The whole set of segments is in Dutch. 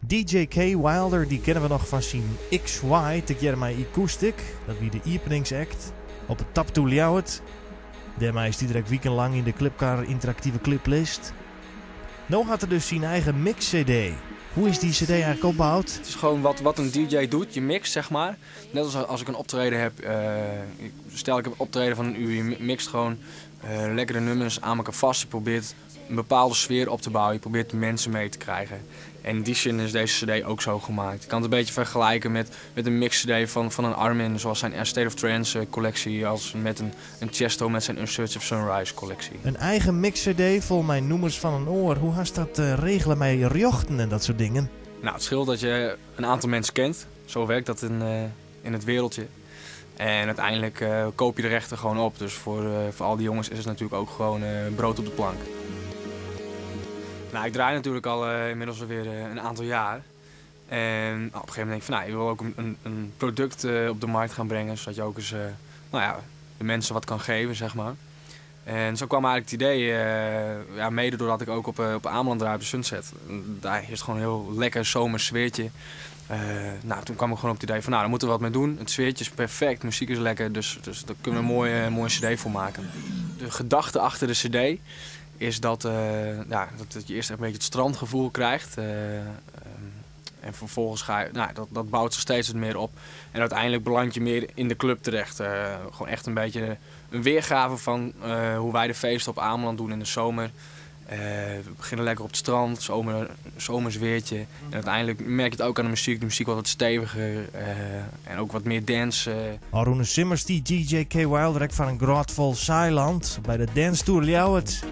DJ K. Wilder, die kennen we nog van zijn XY, te keer mij Acoustic. Dat wie de openingsact op het Tap to Ljouwert. Daarmee is die direct weekendlang in de Clipcar interactieve cliplist. Nou had er dus zijn eigen mix-cd. Hoe is die cd eigenlijk opgebouwd? Het is gewoon wat een DJ doet, je mix zeg maar. Net als ik een optreden heb, stel ik heb een optreden van een uur, je mixt gewoon lekkere nummers aan elkaar vast. Je probeert een bepaalde sfeer op te bouwen, je probeert de mensen mee te krijgen. En in die zin is deze cd ook zo gemaakt. Je kan het een beetje vergelijken met een mix-cd van een Armin, zoals zijn State of Trance collectie, als met een Chesto met zijn In Search of Sunrise collectie. Een eigen mix-cd vol mijn noemers van een oor. Hoe haast dat regelen met rjochten en dat soort dingen? Nou, het scheelt dat je een aantal mensen kent. Zo werkt dat in het wereldje. En uiteindelijk koop je de rechten gewoon op. Dus voor al die jongens is het natuurlijk ook gewoon brood op de plank. Nou, ik draai natuurlijk al inmiddels alweer een aantal jaar. En op een gegeven moment denk ik van, nou, je wil ook een product op de markt gaan brengen. Zodat je ook eens de mensen wat kan geven, zeg maar. En zo kwam eigenlijk het idee, mede doordat ik ook op Ameland draai op de Sunset. Daar is gewoon een heel lekker zomers sfeertje. Toen kwam ik gewoon op het idee van, nou, daar moeten we wat mee doen. Het sfeertje is perfect, muziek is lekker, dus daar kunnen we een mooie cd voor maken. De gedachte achter de cd is dat je eerst een beetje het strandgevoel krijgt. En vervolgens dat bouwt zich steeds wat meer op. En uiteindelijk beland je meer in de club terecht. Gewoon echt een beetje een weergave van hoe wij de feesten op Ameland doen in de zomer. We beginnen lekker op het strand, zomers weertje. En uiteindelijk merk je het ook aan de muziek. De muziek wordt wat steviger en ook wat meer dance. Arune Simmers die DJ K. Wilder van een graatvol Zeiland bij de Dance Tour Ljouwert.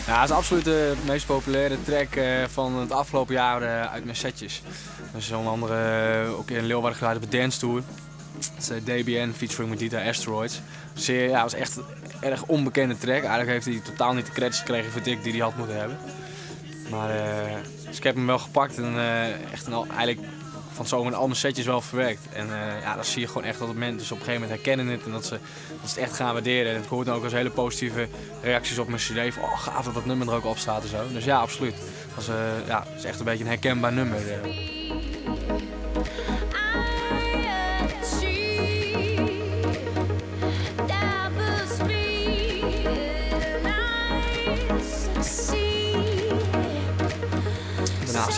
Ja, het is absoluut de meest populaire track van het afgelopen jaar uit mijn setjes. Dus onder andere ook in Leeuwarden gedraaid op de Dance Tour. Dat is DBN featuring Medita Asteroids. Was echt een erg onbekende track. Eigenlijk heeft hij totaal niet de credits gekregen voor die hij had moeten hebben. Maar dus ik heb hem wel gepakt en eigenlijk van zomer al mijn setjes wel verwerkt. En dan zie je gewoon echt dat het mensen dus op een gegeven moment herkennen het en dat ze het echt gaan waarderen. En ik hoor dan ook als hele positieve reacties op mijn cd van, oh gaaf dat dat nummer er ook op staat en zo. Dus ja, absoluut. Het is echt een beetje een herkenbaar nummer.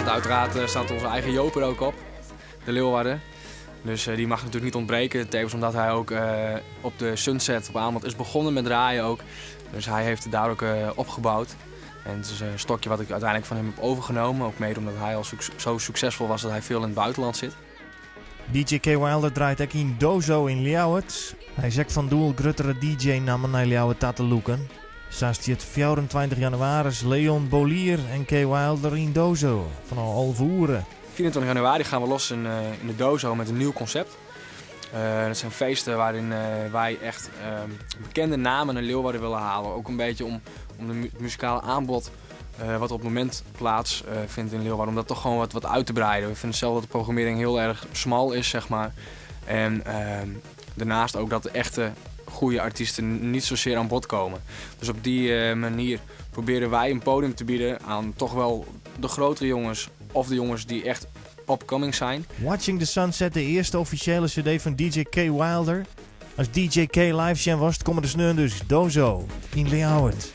Daarnaast staat onze eigen Joper ook op, de Leeuwarden. Dus die mag natuurlijk niet ontbreken. Tevens omdat hij ook op de Sunset op Ameland is begonnen met draaien ook. Dus hij heeft het daar ook opgebouwd. En het is een stokje wat ik uiteindelijk van hem heb overgenomen. Ook mede omdat hij al zo succesvol was dat hij veel in het buitenland zit. DJ K. Wilder draait ook in Dozo in Ljouwert. Hij zegt van doel gruttere DJ namen naar Ljouwert te loeken. Saast je het 24 januari Leon Bolier en K. Wilder in Dozo van al halve uren. 24 januari gaan we los in de Dozo met een nieuw concept. Dat zijn feesten waarin wij echt bekende namen naar Leeuwarden willen halen. Ook een beetje om het muzikale aanbod wat op het moment plaats vindt in Leeuwarden. Om dat toch gewoon wat uit te breiden. We vinden zelf dat de programmering heel erg smal is, zeg maar. En daarnaast ook dat de echte goede artiesten niet zozeer aan bod komen. Dus op die manier proberen wij een podium te bieden aan toch wel de grotere jongens of de jongens die echt upcoming zijn. Watching the Sunset, de eerste officiële cd van DJ K. Wilder. Als DJ K live jam was, komen de sneur dus Dozo in Ljouwert.